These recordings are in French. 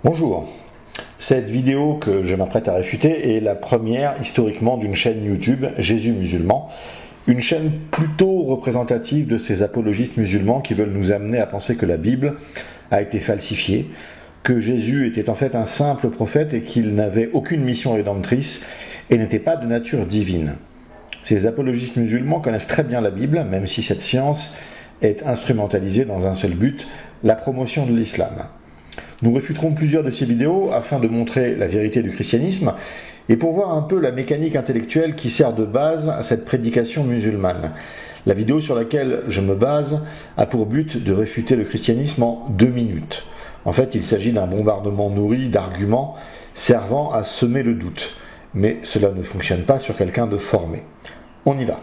Bonjour, cette vidéo que je m'apprête à réfuter est la première historiquement d'une chaîne YouTube Jésus musulman, une chaîne plutôt représentative de ces apologistes musulmans qui veulent nous amener à penser que la Bible a été falsifiée, que Jésus était en fait un simple prophète et qu'il n'avait aucune mission rédemptrice et n'était pas de nature divine. Ces apologistes musulmans connaissent très bien la Bible, même si cette science est instrumentalisée dans un seul but, la promotion de l'islam. Nous réfuterons plusieurs de ces vidéos afin de montrer la vérité du christianisme et pour voir un peu la mécanique intellectuelle qui sert de base à cette prédication musulmane. La vidéo sur laquelle je me base a pour but de réfuter le christianisme en 2 minutes. En fait, il s'agit d'un bombardement nourri d'arguments servant à semer le doute. Mais cela ne fonctionne pas sur quelqu'un de formé. On y va.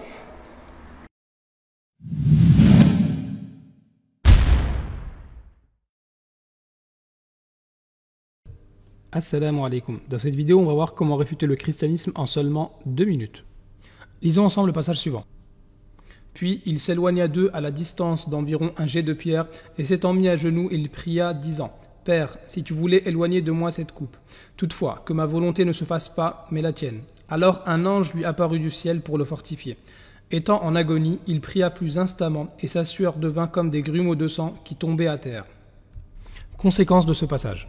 Assalamu alaikum. Dans cette vidéo, on va voir comment réfuter le christianisme en seulement 2 minutes. Lisons ensemble le passage suivant. Puis il s'éloigna d'eux à la distance d'environ un jet de pierre, et s'étant mis à genoux, il pria, disant : « Père, si tu voulais éloigner de moi cette coupe, toutefois, que ma volonté ne se fasse pas, mais la tienne. » Alors un ange lui apparut du ciel pour le fortifier. Étant en agonie, il pria plus instamment, et sa sueur devint comme des grumeaux de sang qui tombaient à terre. Conséquence de ce passage.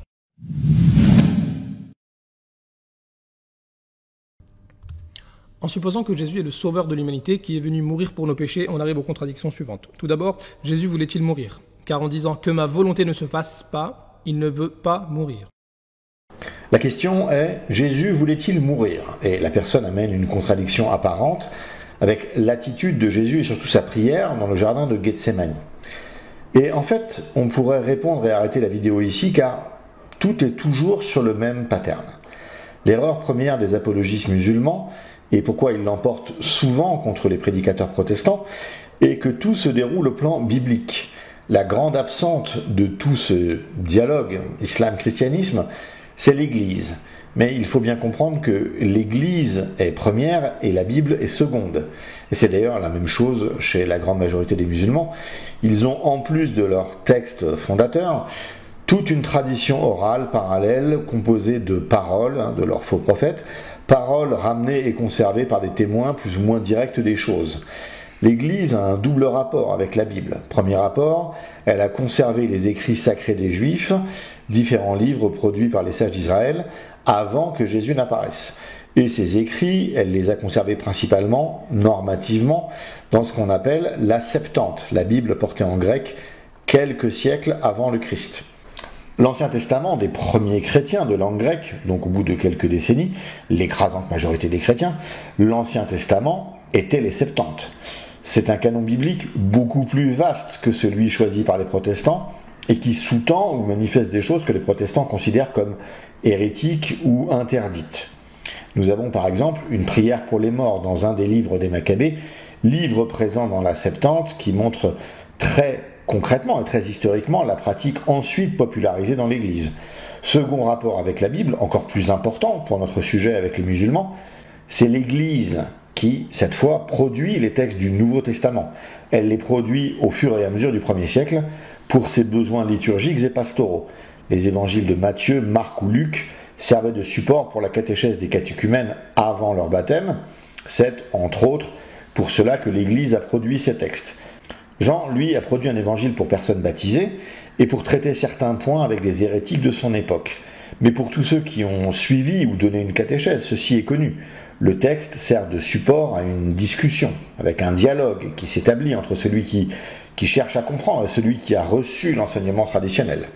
En supposant que Jésus est le sauveur de l'humanité qui est venu mourir pour nos péchés, on arrive aux contradictions suivantes. Tout d'abord, Jésus voulait-il mourir ? Car en disant « que ma volonté ne se fasse pas », il ne veut pas mourir. La question est, Jésus voulait-il mourir ? Et la personne amène une contradiction apparente avec l'attitude de Jésus et surtout sa prière dans le jardin de Gethsémani. Et en fait, on pourrait répondre et arrêter la vidéo ici car tout est toujours sur le même pattern. L'erreur première des apologistes musulmans, et pourquoi ils l'emportent souvent contre les prédicateurs protestants, est que tout se déroule au plan biblique. La grande absente de tout ce dialogue islam-christianisme, c'est l'Église. Mais il faut bien comprendre que l'Église est première et la Bible est seconde. Et c'est d'ailleurs la même chose chez la grande majorité des musulmans. Ils ont, en plus de leur texte fondateur, toute une tradition orale parallèle composée de paroles, de leurs faux prophètes, paroles ramenées et conservées par des témoins plus ou moins directs des choses. L'Église a un double rapport avec la Bible. Premier rapport, elle a conservé les écrits sacrés des Juifs, différents livres produits par les sages d'Israël, avant que Jésus n'apparaisse. Et ces écrits, elle les a conservés principalement, normativement, dans ce qu'on appelle la Septante, la Bible portée en grec, quelques siècles avant le Christ. L'Ancien Testament des premiers chrétiens de langue grecque, donc au bout de quelques décennies, l'écrasante majorité des chrétiens, l'Ancien Testament était les Septante. C'est un canon biblique beaucoup plus vaste que celui choisi par les protestants et qui sous-tend ou manifeste des choses que les protestants considèrent comme hérétiques ou interdites. Nous avons par exemple une prière pour les morts dans un des livres des Maccabées, livre présent dans la Septante qui montre très concrètement et très historiquement la pratique ensuite popularisée dans l'Église. Second rapport avec la Bible, encore plus important pour notre sujet avec les musulmans, c'est l'Église qui, cette fois, produit les textes du Nouveau Testament. Elle les produit au fur et à mesure du 1er siècle pour ses besoins liturgiques et pastoraux. Les évangiles de Matthieu, Marc ou Luc servaient de support pour la catéchèse des catéchumènes avant leur baptême. C'est, entre autres, pour cela que l'Église a produit ces textes. Jean, lui, a produit un évangile pour personnes baptisées et pour traiter certains points avec des hérétiques de son époque. Mais pour tous ceux qui ont suivi ou donné une catéchèse, ceci est connu. Le texte sert de support à une discussion, avec un dialogue qui s'établit entre celui qui cherche à comprendre et celui qui a reçu l'enseignement traditionnel.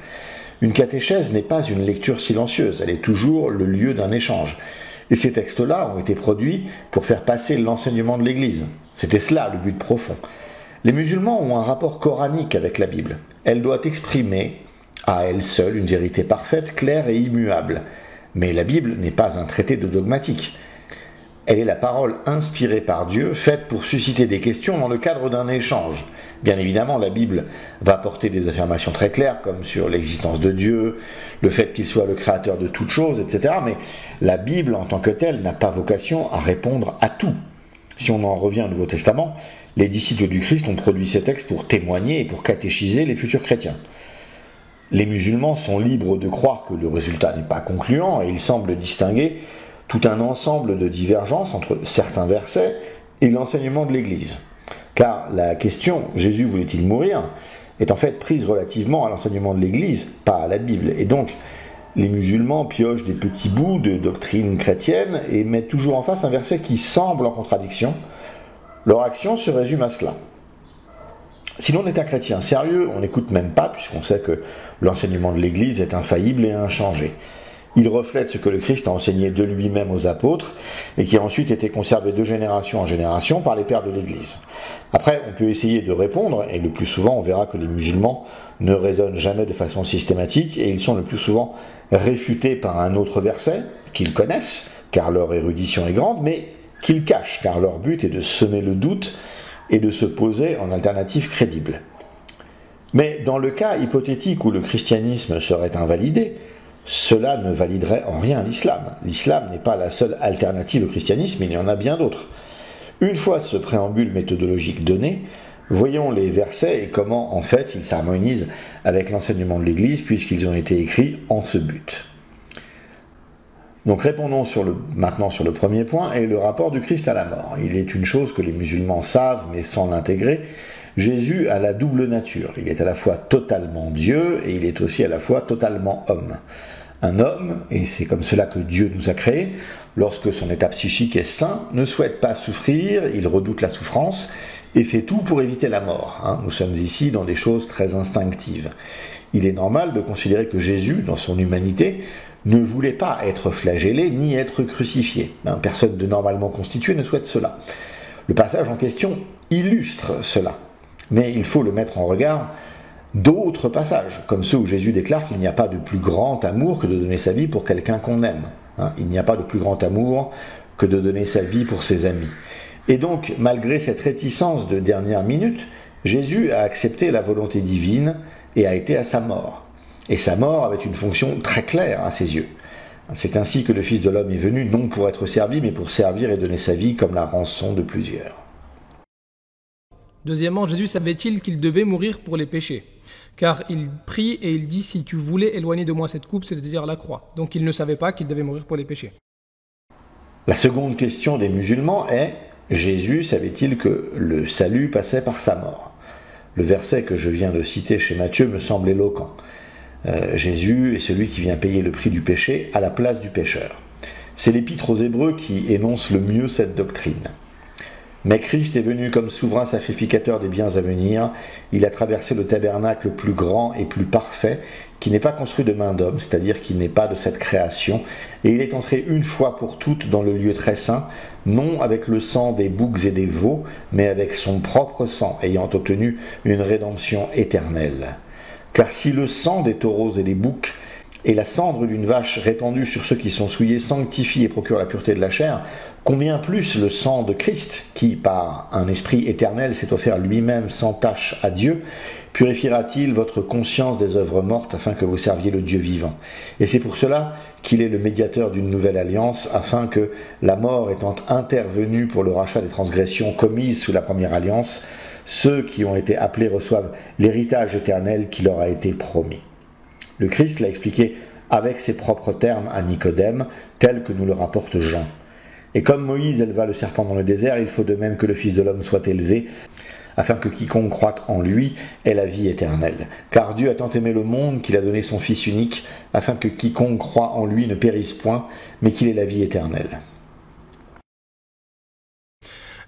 Une catéchèse n'est pas une lecture silencieuse, elle est toujours le lieu d'un échange. Et ces textes-là ont été produits pour faire passer l'enseignement de l'Église. C'était cela le but profond. Les musulmans ont un rapport coranique avec la Bible. Elle doit exprimer, à elle seule, une vérité parfaite, claire et immuable. Mais la Bible n'est pas un traité de dogmatique. Elle est la parole inspirée par Dieu, faite pour susciter des questions dans le cadre d'un échange. Bien évidemment, la Bible va porter des affirmations très claires, comme sur l'existence de Dieu, le fait qu'il soit le créateur de toutes choses, etc. Mais la Bible, en tant que telle, n'a pas vocation à répondre à tout. Si on en revient au Nouveau Testament, les disciples du Christ ont produit ces textes pour témoigner et pour catéchiser les futurs chrétiens. Les musulmans sont libres de croire que le résultat n'est pas concluant et ils semblent distinguer tout un ensemble de divergences entre certains versets et l'enseignement de l'Église. Car la question « Jésus voulait-il mourir ?» est en fait prise relativement à l'enseignement de l'Église, pas à la Bible. Et donc, les musulmans piochent des petits bouts de doctrine chrétienne et mettent toujours en face un verset qui semble en contradiction. Leur action se résume à cela. Si l'on est un chrétien sérieux, on n'écoute même pas, puisqu'on sait que l'enseignement de l'Église est infaillible et inchangé. Il reflète ce que le Christ a enseigné de lui-même aux apôtres, et qui a ensuite été conservé de génération en génération par les pères de l'Église. Après, on peut essayer de répondre, et le plus souvent, on verra que les musulmans ne raisonnent jamais de façon systématique, et ils sont le plus souvent réfutés par un autre verset, qu'ils connaissent, car leur érudition est grande, mais qu'ils cachent, car leur but est de semer le doute, et de se poser en alternative crédible. Mais dans le cas hypothétique où le christianisme serait invalidé, cela ne validerait en rien l'islam. L'islam n'est pas la seule alternative au christianisme, il y en a bien d'autres. Une fois ce préambule méthodologique donné, voyons les versets et comment en fait ils s'harmonisent avec l'enseignement de l'Église puisqu'ils ont été écrits en ce but. Donc répondons maintenant sur le premier point et le rapport du Christ à la mort. Il est une chose que les musulmans savent mais sans l'intégrer. Jésus a la double nature. Il est à la fois totalement Dieu et il est aussi à la fois totalement homme. Un homme, et c'est comme cela que Dieu nous a créés, lorsque son état psychique est sain, ne souhaite pas souffrir, il redoute la souffrance et fait tout pour éviter la mort. Nous sommes ici dans des choses très instinctives. Il est normal de considérer que Jésus, dans son humanité, ne voulait pas être flagellé ni être crucifié. Personne de normalement constitué ne souhaite cela. Le passage en question illustre cela. Mais il faut le mettre en regard d'autres passages, comme ceux où Jésus déclare qu'il n'y a pas de plus grand amour que de donner sa vie pour quelqu'un qu'on aime. Il n'y a pas de plus grand amour que de donner sa vie pour ses amis. Et donc, malgré cette réticence de dernière minute, Jésus a accepté la volonté divine et a été à sa mort. Et sa mort avait une fonction très claire à ses yeux. C'est ainsi que le Fils de l'homme est venu, non pour être servi, mais pour servir et donner sa vie comme la rançon de plusieurs. Deuxièmement, Jésus savait-il qu'il devait mourir pour les péchés ? Car il prie et il dit « Si tu voulais éloigner de moi cette coupe, c'est-à-dire la croix ». Donc il ne savait pas qu'il devait mourir pour les péchés. La seconde question des musulmans est « Jésus savait-il que le salut passait par sa mort ?» Le verset que je viens de citer chez Matthieu me semble éloquent. Jésus est celui qui vient payer le prix du péché à la place du pécheur. C'est l'épître aux Hébreux qui énonce le mieux cette doctrine. Mais Christ est venu comme souverain sacrificateur des biens à venir. Il a traversé le tabernacle plus grand et plus parfait, qui n'est pas construit de main d'homme, c'est-à-dire qui n'est pas de cette création, et il est entré une fois pour toutes dans le lieu très saint, non avec le sang des boucs et des veaux, mais avec son propre sang, ayant obtenu une rédemption éternelle. Car si le sang des taureaux et des boucs et la cendre d'une vache répandue sur ceux qui sont souillés sanctifie et procure la pureté de la chair, combien plus le sang de Christ, qui par un esprit éternel s'est offert lui-même sans tache à Dieu, purifiera-t-il votre conscience des œuvres mortes afin que vous serviez le Dieu vivant. Et c'est pour cela qu'il est le médiateur d'une nouvelle alliance, afin que, la mort étant intervenue pour le rachat des transgressions commises sous la première alliance, ceux qui ont été appelés reçoivent l'héritage éternel qui leur a été promis. Le Christ l'a expliqué avec ses propres termes à Nicodème, tel que nous le rapporte Jean. Et comme Moïse éleva le serpent dans le désert, il faut de même que le Fils de l'homme soit élevé, afin que quiconque croit en lui ait la vie éternelle. Car Dieu a tant aimé le monde qu'il a donné son Fils unique, afin que quiconque croit en lui ne périsse point, mais qu'il ait la vie éternelle.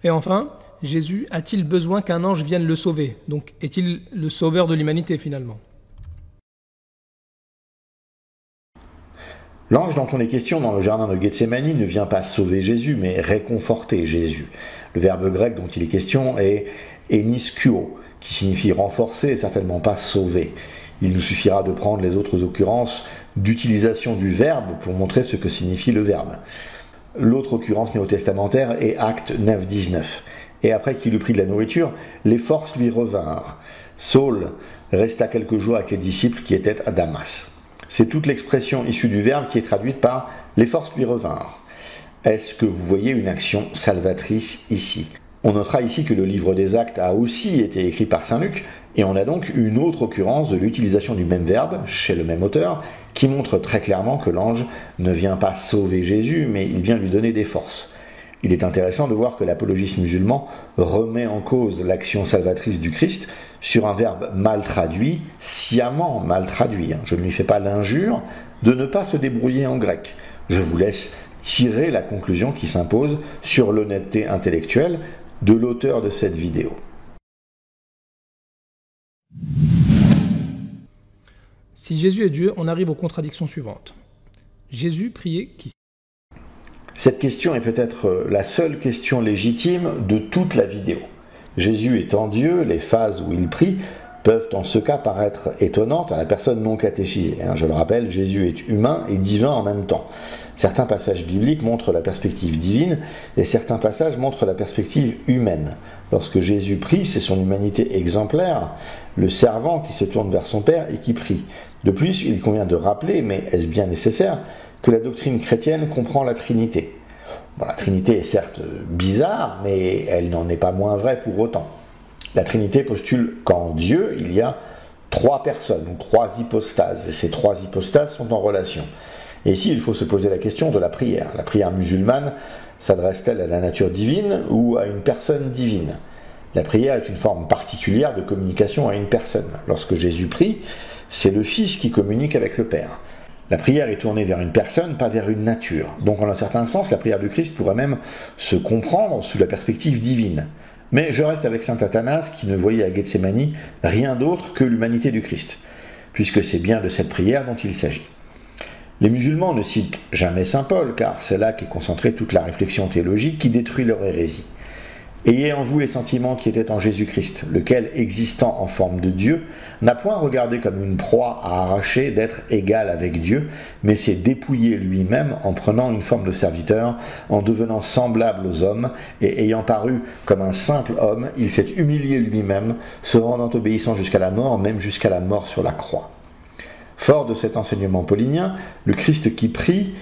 Et enfin, Jésus a-t-il besoin qu'un ange vienne le sauver ? Donc est-il le sauveur de l'humanité finalement ? L'ange dont on est question dans le jardin de Gethsémani ne vient pas sauver Jésus, mais réconforter Jésus. Le verbe grec dont il est question est eniskouo, qui signifie renforcer et certainement pas sauver. Il nous suffira de prendre les autres occurrences d'utilisation du verbe pour montrer ce que signifie le verbe. L'autre occurrence néo-testamentaire est Acte 9, 19. Et après qu'il eut pris de la nourriture, les forces lui revinrent. Saul resta quelques jours avec les disciples qui étaient à Damas. C'est toute l'expression issue du verbe qui est traduite par « les forces lui revinrent ». Est-ce que vous voyez une action salvatrice ici ? On notera ici que le livre des Actes a aussi été écrit par saint Luc, et on a donc une autre occurrence de l'utilisation du même verbe, chez le même auteur, qui montre très clairement que l'ange ne vient pas sauver Jésus, mais il vient lui donner des forces. Il est intéressant de voir que l'apologiste musulman remet en cause l'action salvatrice du Christ sur un verbe mal traduit, sciemment mal traduit. Je ne lui fais pas l'injure de ne pas se débrouiller en grec. Je vous laisse tirer la conclusion qui s'impose sur l'honnêteté intellectuelle de l'auteur de cette vidéo. Si Jésus est Dieu, on arrive aux contradictions suivantes. Jésus priait qui? Cette question est peut-être la seule question légitime de toute la vidéo. Jésus étant Dieu, les phases où il prie peuvent en ce cas paraître étonnantes à la personne non catéchisée. Je le rappelle, Jésus est humain et divin en même temps. Certains passages bibliques montrent la perspective divine et certains passages montrent la perspective humaine. Lorsque Jésus prie, c'est son humanité exemplaire, le servant qui se tourne vers son Père et qui prie. De plus, il convient de rappeler, mais est-ce bien nécessaire, que la doctrine chrétienne comprend la Trinité. Bon, la Trinité est certes bizarre, mais elle n'en est pas moins vraie pour autant. La Trinité postule qu'en Dieu, il y a trois personnes, ou trois hypostases, et ces trois hypostases sont en relation. Et ici, il faut se poser la question de la prière. La prière musulmane s'adresse-t-elle à la nature divine ou à une personne divine? La prière est une forme particulière de communication à une personne. Lorsque Jésus prie, c'est le Fils qui communique avec le Père. La prière est tournée vers une personne, pas vers une nature. Donc en un certain sens, la prière du Christ pourrait même se comprendre sous la perspective divine. Mais je reste avec saint Athanase qui ne voyait à Gethsémani rien d'autre que l'humanité du Christ, puisque c'est bien de cette prière dont il s'agit. Les musulmans ne citent jamais saint Paul, car c'est là qu'est concentrée toute la réflexion théologique qui détruit leur hérésie. Ayez en vous les sentiments qui étaient en Jésus-Christ, lequel, existant en forme de Dieu, n'a point regardé comme une proie à arracher d'être égal avec Dieu, mais s'est dépouillé lui-même en prenant une forme de serviteur, en devenant semblable aux hommes, et ayant paru comme un simple homme, il s'est humilié lui-même, se rendant obéissant jusqu'à la mort, même jusqu'à la mort sur la croix. Fort de cet enseignement paulinien, le Christ qui prie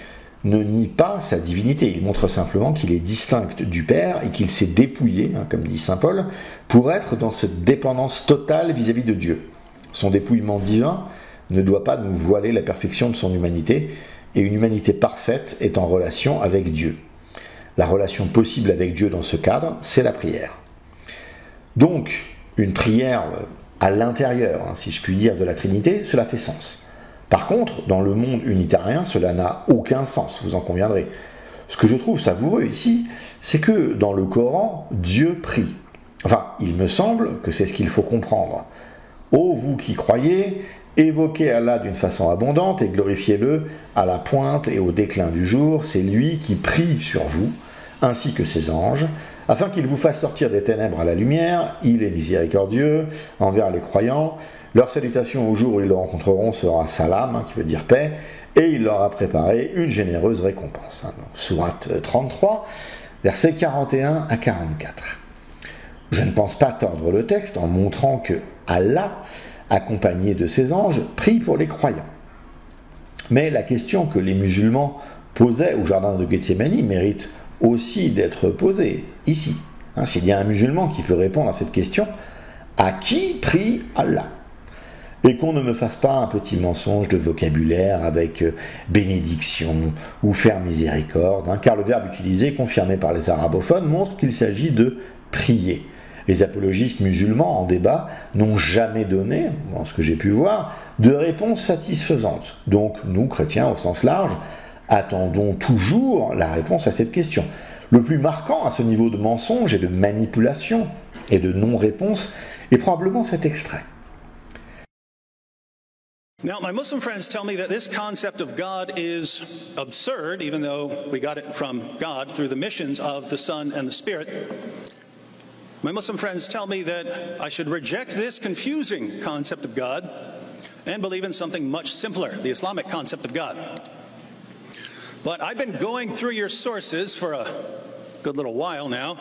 ne nie pas sa divinité, il montre simplement qu'il est distinct du Père et qu'il s'est dépouillé, comme dit saint Paul, pour être dans cette dépendance totale vis-à-vis de Dieu. Son dépouillement divin ne doit pas nous voiler la perfection de son humanité, et une humanité parfaite est en relation avec Dieu. La relation possible avec Dieu dans ce cadre, c'est la prière. Donc, une prière à l'intérieur, si je puis dire, de la Trinité, cela fait sens. Par contre, dans le monde unitarien, cela n'a aucun sens, vous en conviendrez. Ce que je trouve savoureux ici, c'est que dans le Coran, Dieu prie. Enfin, il me semble que c'est ce qu'il faut comprendre. Ô vous qui croyez, évoquez Allah d'une façon abondante et glorifiez-le à la pointe et au déclin du jour, c'est lui qui prie sur vous, ainsi que ses anges, afin qu'il vous fasse sortir des ténèbres à la lumière, il est miséricordieux envers les croyants. Leur salutation au jour où ils le rencontreront sera salam, qui veut dire paix, et il leur a préparé une généreuse récompense. Sourate 33, versets 41 à 44. Je ne pense pas tordre le texte en montrant que Allah, accompagné de ses anges, prie pour les croyants. Mais la question que les musulmans posaient au jardin de Gethsémani mérite aussi d'être posée ici. S'il y a un musulman qui peut répondre à cette question, à qui prie Allah ? Et qu'on ne me fasse pas un petit mensonge de vocabulaire avec bénédiction ou faire miséricorde, car le verbe utilisé, confirmé par les arabophones, montre qu'il s'agit de prier. Les apologistes musulmans en débat n'ont jamais donné, dans ce que j'ai pu voir, de réponse satisfaisante. Donc nous, chrétiens au sens large, attendons toujours la réponse à cette question. Le plus marquant à ce niveau de mensonge et de manipulation et de non-réponse est probablement cet extrait. Now, my Muslim friends tell me that this concept of God is absurd, even though we got it from God through the missions of the Son and the Spirit. My Muslim friends tell me that I should reject this confusing concept of God and believe in something much simpler, the Islamic concept of God. But I've been going through your sources for a good little while now,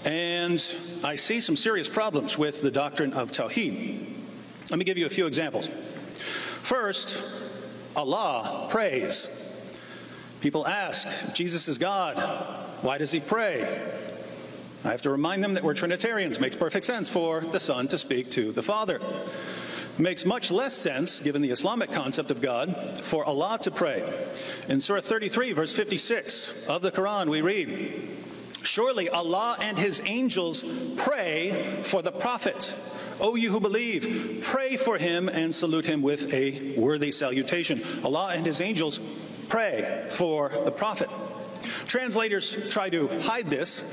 and I see some serious problems with the doctrine of Tawheed. Let me give you a few examples. First, Allah prays. People ask, if Jesus is God, why does he pray? I have to remind them that we're Trinitarians. Makes perfect sense for the Son to speak to the Father. Makes much less sense, given the Islamic concept of God, for Allah to pray. In Surah 33, verse 56 of the Quran, we read, "Surely Allah and His angels pray for the Prophet. O you who believe, pray for him and salute him with a worthy salutation." Allah and His angels pray for the Prophet. Translators try to hide this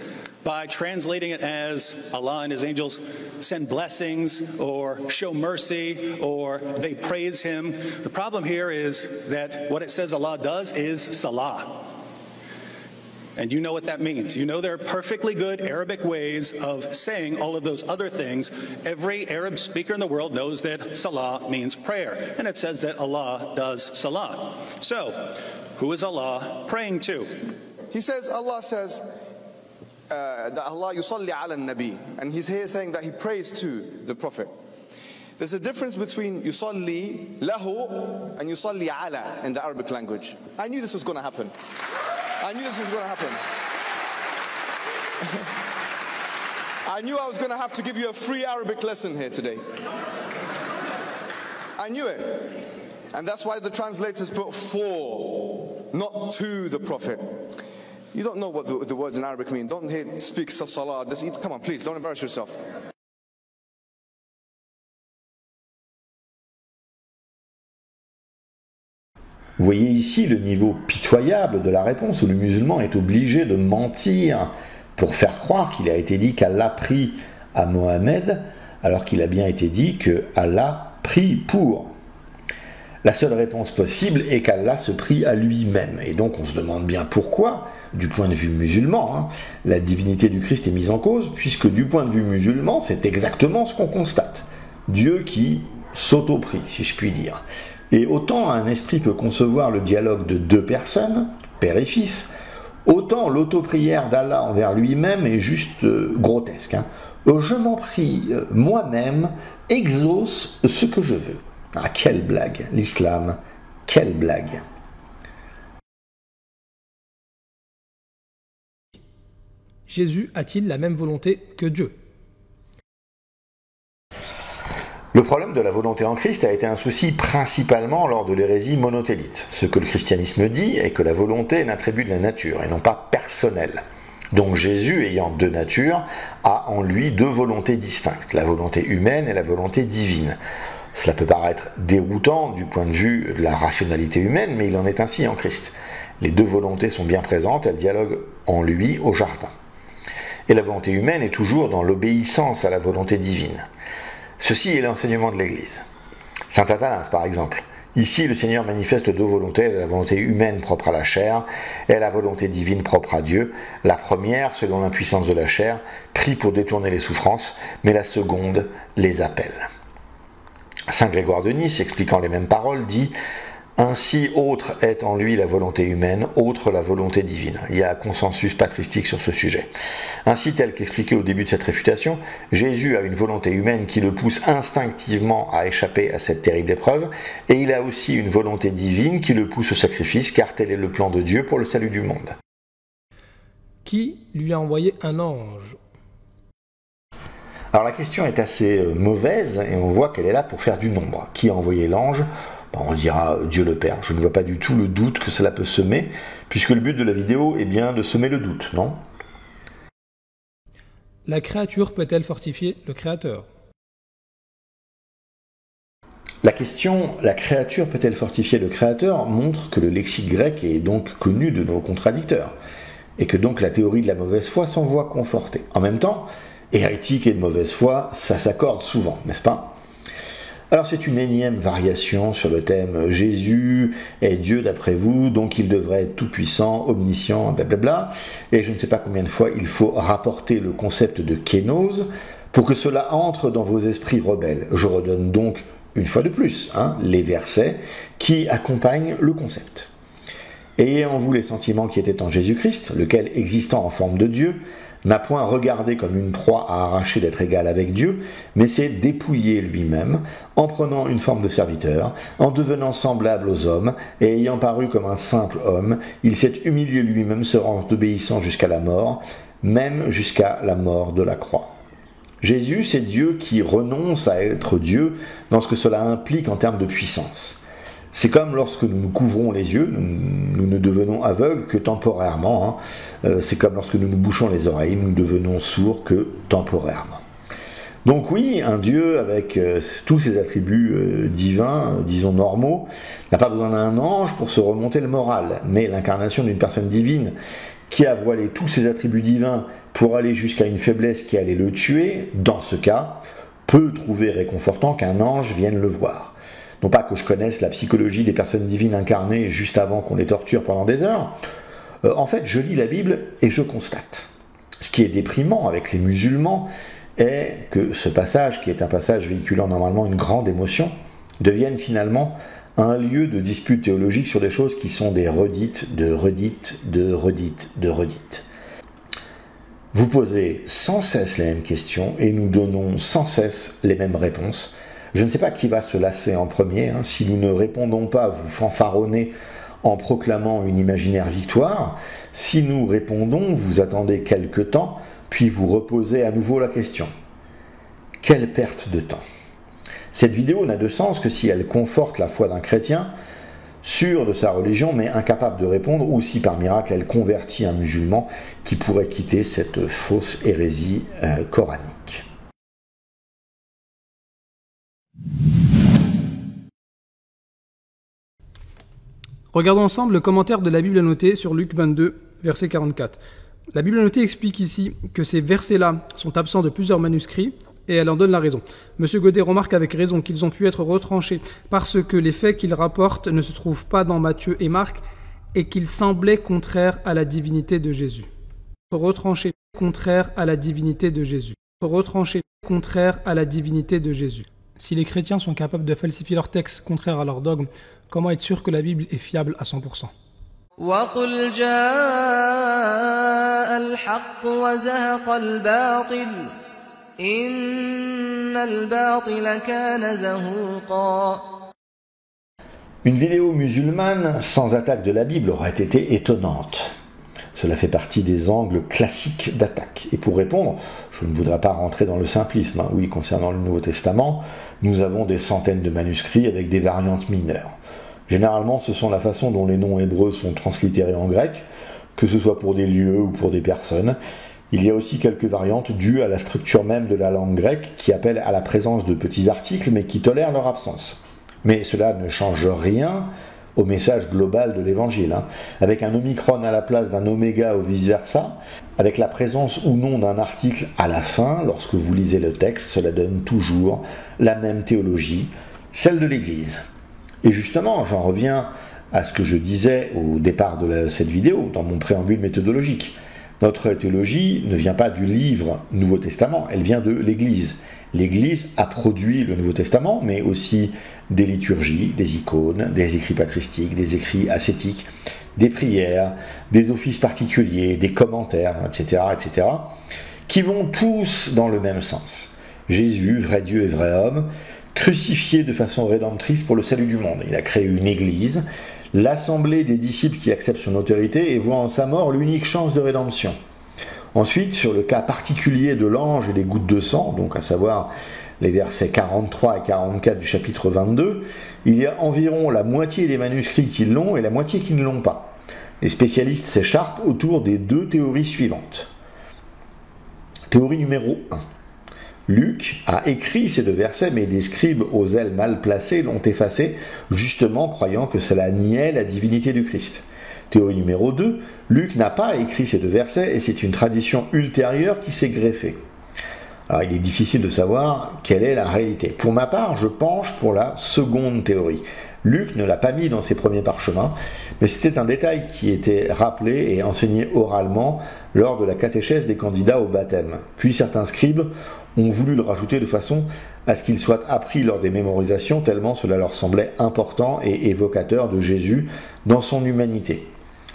by translating it as Allah and His angels send blessings or show mercy or they praise Him. The problem here is that what it says Allah does is salah. And you know what that means. You know there are perfectly good Arabic ways of saying all of those other things. Every Arab speaker in the world knows that salah means prayer. And it says that Allah does salah. So, who is Allah praying to? He says, Allah says, that Allah yusalli ala nabi, and he's here saying that he prays to the Prophet. There's a difference between yusalli lahu and yusalli ala in the Arabic language. I knew this was going to happen. I knew this was going to happen. I knew I was going to have to give you a free Arabic lesson here today. I knew it. And that's why the translators put for, not to the Prophet. You don't know what the words in Arabic mean. Don't speak salah. Come on, please, don't embarrass yourself. Vous voyez ici le niveau pitoyable de la réponse où le musulman est obligé de mentir pour faire croire qu'il a été dit qu'Allah prie à Mohammed alors qu'il a bien été dit que Allah prie pour. La seule réponse possible est qu'Allah se prie à lui-même. Et donc on se demande bien pourquoi, du point de vue musulman, la divinité du Christ est mise en cause, puisque du point de vue musulman, c'est exactement ce qu'on constate. Dieu qui s'auto-prie, si je puis dire. Et autant un esprit peut concevoir le dialogue de deux personnes, père et fils, autant l'auto-prière d'Allah envers lui-même est juste grotesque. Je m'en prie, moi-même, exauce ce que je veux. Ah, quelle blague, l'islam, quelle blague. Jésus a-t-il la même volonté que Dieu ? Le problème de la volonté en Christ a été un souci principalement lors de l'hérésie monothélites. Ce que le christianisme dit est que la volonté est un attribut de la nature et non pas personnel. Donc Jésus, ayant deux natures, a en lui deux volontés distinctes, la volonté humaine et la volonté divine. Cela peut paraître déroutant du point de vue de la rationalité humaine, mais il en est ainsi en Christ. Les deux volontés sont bien présentes, elles dialoguent en lui au jardin. Et la volonté humaine est toujours dans l'obéissance à la volonté divine. Ceci est l'enseignement de l'Église. Saint Athanase, par exemple. Ici, le Seigneur manifeste deux volontés, la volonté humaine propre à la chair et la volonté divine propre à Dieu. La première, selon l'impuissance de la chair, prie pour détourner les souffrances, mais la seconde les appelle. Saint Grégoire de Nice, expliquant les mêmes paroles, dit « Ainsi, autre est en lui la volonté humaine, autre la volonté divine. » Il y a consensus patristique sur ce sujet. Ainsi, tel qu'expliqué au début de cette réfutation, Jésus a une volonté humaine qui le pousse instinctivement à échapper à cette terrible épreuve, et il a aussi une volonté divine qui le pousse au sacrifice, car tel est le plan de Dieu pour le salut du monde. Qui lui a envoyé un ange ? Alors la question est assez mauvaise, et on voit qu'elle est là pour faire du nombre. Qui a envoyé l'ange ? On dira Dieu le Père. Je ne vois pas du tout le doute que cela peut semer, puisque le but de la vidéo est bien de semer le doute, non ? La créature peut-elle fortifier le Créateur ? La question « la créature peut-elle fortifier le Créateur » montre que le lexique grec est donc connu de nos contradicteurs, et que donc la théorie de la mauvaise foi s'en voit confortée. En même temps, hérétique et de mauvaise foi, ça s'accorde souvent, n'est-ce pas ? Alors c'est une énième variation sur le thème « Jésus est Dieu d'après vous, donc il devrait être tout-puissant, omniscient, blablabla ». Et je ne sais pas combien de fois il faut rapporter le concept de kénose pour que cela entre dans vos esprits rebelles. Je redonne donc, une fois de plus, les versets qui accompagnent le concept. « Ayez en vous les sentiments qui étaient en Jésus-Christ, lequel, existant en forme de Dieu, n'a point regardé comme une proie à arracher d'être égal avec Dieu, mais s'est dépouillé lui-même, en prenant une forme de serviteur, en devenant semblable aux hommes, et ayant paru comme un simple homme, il s'est humilié lui-même, se rendant obéissant jusqu'à la mort, même jusqu'à la mort de la croix. Jésus, c'est Dieu qui renonce à être Dieu dans ce que cela implique en termes de puissance. C'est comme lorsque nous nous couvrons les yeux, nous ne devenons aveugles que temporairement. C'est comme lorsque nous nous bouchons les oreilles, nous devenons sourds que temporairement. Donc oui, un Dieu avec tous ses attributs divins, disons normaux, n'a pas besoin d'un ange pour se remonter le moral, mais l'incarnation d'une personne divine qui a voilé tous ses attributs divins pour aller jusqu'à une faiblesse qui allait le tuer, dans ce cas, peut trouver réconfortant qu'un ange vienne le voir. Non pas que je connaisse la psychologie des personnes divines incarnées juste avant qu'on les torture pendant des heures. En fait, je lis la Bible et je constate. Ce qui est déprimant avec les musulmans est que ce passage, qui est un passage véhiculant normalement une grande émotion, devienne finalement un lieu de dispute théologique sur des choses qui sont des redites, de redites, de redites, de redites. Vous posez sans cesse les mêmes questions et nous donnons sans cesse les mêmes réponses. Je ne sais pas qui va se lasser en premier. Si nous ne répondons pas, vous fanfaronnez en proclamant une imaginaire victoire. Si nous répondons, vous attendez quelque temps, puis vous reposez à nouveau la question. Quelle perte de temps! Cette vidéo n'a de sens que si elle conforte la foi d'un chrétien, sûr de sa religion mais incapable de répondre, ou si par miracle elle convertit un musulman qui pourrait quitter cette fausse hérésie coranique. Regardons ensemble le commentaire de la Bible annotée sur Luc 22, verset 44. La Bible annotée explique ici que ces versets-là sont absents de plusieurs manuscrits et elle en donne la raison. Monsieur Godet remarque avec raison qu'ils ont pu être retranchés parce que les faits qu'ils rapportent ne se trouvent pas dans Matthieu et Marc et qu'ils semblaient contraires à la divinité de Jésus. Retranchés contraires à la divinité de Jésus. Retranchés contraires à la divinité de Jésus. Si les chrétiens sont capables de falsifier leurs textes contraires à leur dogme, comment être sûr que la Bible est fiable à 100%? وَقُلْ جَاءَ الْحَقُّ وَزَهَقَ الْبَاطِلُ إِنَّ الْبَاطِلَ كَانَ زَهُوقًا. Une vidéo musulmane sans attaque de la Bible aurait été étonnante. Cela fait partie des angles classiques d'attaque. Et pour répondre, je ne voudrais pas rentrer dans le simplisme. Oui, concernant le Nouveau Testament, nous avons des centaines de manuscrits avec des variantes mineures. Généralement, ce sont la façon dont les noms hébreux sont translittérés en grec, que ce soit pour des lieux ou pour des personnes. Il y a aussi quelques variantes dues à la structure même de la langue grecque qui appellent à la présence de petits articles mais qui tolèrent leur absence. Mais cela ne change rien au message global de l'évangile. Avec un omicron à la place d'un oméga ou vice-versa, avec la présence ou non d'un article à la fin, lorsque vous lisez le texte, cela donne toujours la même théologie, celle de l'Église. Et justement, j'en reviens à ce que je disais au départ de cette vidéo, dans mon préambule méthodologique. Notre théologie ne vient pas du livre Nouveau Testament, elle vient de l'Église. L'Église a produit le Nouveau Testament, mais aussi des liturgies, des icônes, des écrits patristiques, des écrits ascétiques, des prières, des offices particuliers, des commentaires, etc., etc., qui vont tous dans le même sens. Jésus, vrai Dieu et vrai homme, crucifié de façon rédemptrice pour le salut du monde. Il a créé une église, l'assemblée des disciples qui acceptent son autorité et voient en sa mort l'unique chance de rédemption. Ensuite, sur le cas particulier de l'ange et des gouttes de sang, donc à savoir les versets 43 et 44 du chapitre 22, il y a environ la moitié des manuscrits qui l'ont et la moitié qui ne l'ont pas. Les spécialistes s'écharpent autour des deux théories suivantes. Théorie numéro 1. Luc a écrit ces deux versets, mais des scribes aux ailes mal placées l'ont effacé, justement croyant que cela niait la divinité du Christ. Théorie numéro 2, Luc n'a pas écrit ces deux versets et c'est une tradition ultérieure qui s'est greffée. Alors il est difficile de savoir quelle est la réalité. Pour ma part, je penche pour la seconde théorie. Luc ne l'a pas mis dans ses premiers parchemins, mais c'était un détail qui était rappelé et enseigné oralement lors de la catéchèse des candidats au baptême. Puis certains scribes ont voulu le rajouter de façon à ce qu'il soit appris lors des mémorisations, tellement cela leur semblait important et évocateur de Jésus dans son humanité.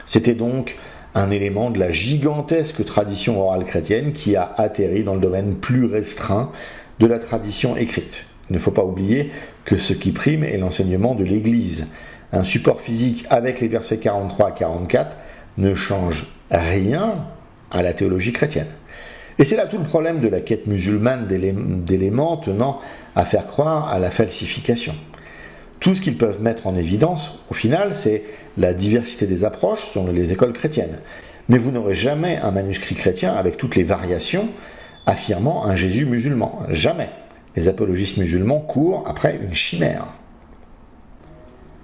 C'était donc un élément de la gigantesque tradition orale chrétienne qui a atterri dans le domaine plus restreint de la tradition écrite. Il ne faut pas oublier que ce qui prime est l'enseignement de l'Église. Un support physique avec les versets 43 à 44 ne change rien à la théologie chrétienne. Et c'est là tout le problème de la quête musulmane d'éléments tenant à faire croire à la falsification. Tout ce qu'ils peuvent mettre en évidence, au final, c'est la diversité des approches selon les écoles chrétiennes. Mais vous n'aurez jamais un manuscrit chrétien avec toutes les variations affirmant un Jésus musulman. Jamais. Les apologistes musulmans courent après une chimère.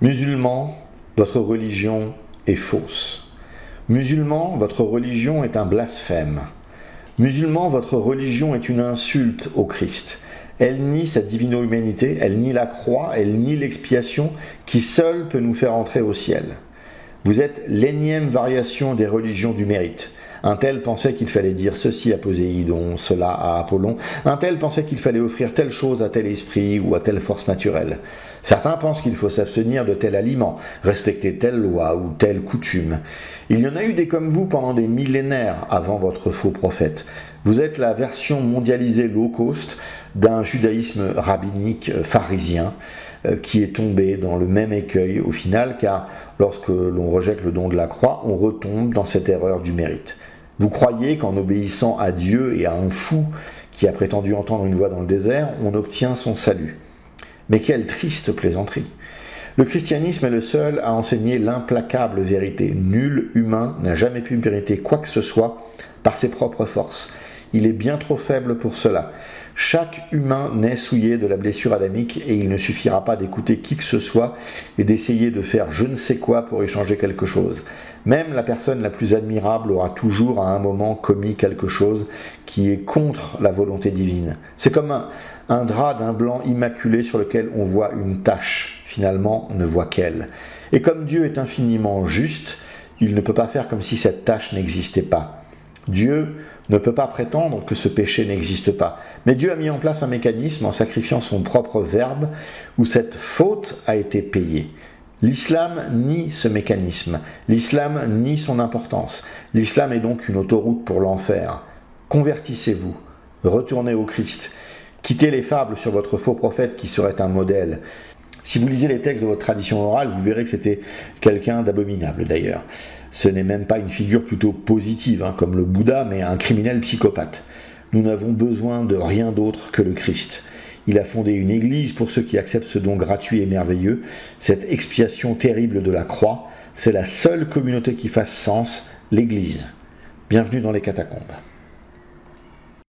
Musulmans, votre religion est fausse. Musulmans, votre religion est un blasphème. Musulmans, votre religion est une insulte au Christ. Elle nie sa divino-humanité, elle nie la croix, elle nie l'expiation qui seule peut nous faire entrer au ciel. Vous êtes l'énième variation des religions du mérite. Un tel pensait qu'il fallait dire ceci à Poséidon, cela à Apollon. Un tel pensait qu'il fallait offrir telle chose à tel esprit ou à telle force naturelle. Certains pensent qu'il faut s'abstenir de tel aliment, respecter telle loi ou telle coutume. Il y en a eu des comme vous pendant des millénaires avant votre faux prophète. Vous êtes la version mondialisée low cost d'un judaïsme rabbinique pharisien qui est tombé dans le même écueil au final, car lorsque l'on rejette le don de la croix, on retombe dans cette erreur du mérite. Vous croyez qu'en obéissant à Dieu et à un fou qui a prétendu entendre une voix dans le désert, on obtient son salut. Mais quelle triste plaisanterie! Le christianisme est le seul à enseigner l'implacable vérité. Nul humain n'a jamais pu mériter quoi que ce soit par ses propres forces. Il est bien trop faible pour cela. Chaque humain naît souillé de la blessure adamique et il ne suffira pas d'écouter qui que ce soit et d'essayer de faire je ne sais quoi pour y changer quelque chose. Même la personne la plus admirable aura toujours à un moment commis quelque chose qui est contre la volonté divine. C'est comme un drap d'un blanc immaculé sur lequel on voit une tache. Finalement, on ne voit qu'elle. Et comme Dieu est infiniment juste, il ne peut pas faire comme si cette tache n'existait pas. Dieu ne peut pas prétendre que ce péché n'existe pas. Mais Dieu a mis en place un mécanisme en sacrifiant son propre verbe où cette faute a été payée. L'islam nie ce mécanisme. L'islam nie son importance. L'islam est donc une autoroute pour l'enfer. Convertissez-vous. Retournez au Christ. Quittez les fables sur votre faux prophète qui serait un modèle. Si vous lisez les textes de votre tradition orale, vous verrez que c'était quelqu'un d'abominable d'ailleurs. Ce n'est même pas une figure plutôt positive, comme le Bouddha, mais un criminel psychopathe. Nous n'avons besoin de rien d'autre que le Christ. Il a fondé une église pour ceux qui acceptent ce don gratuit et merveilleux. Cette expiation terrible de la croix, c'est la seule communauté qui fasse sens, l'église. Bienvenue dans les catacombes.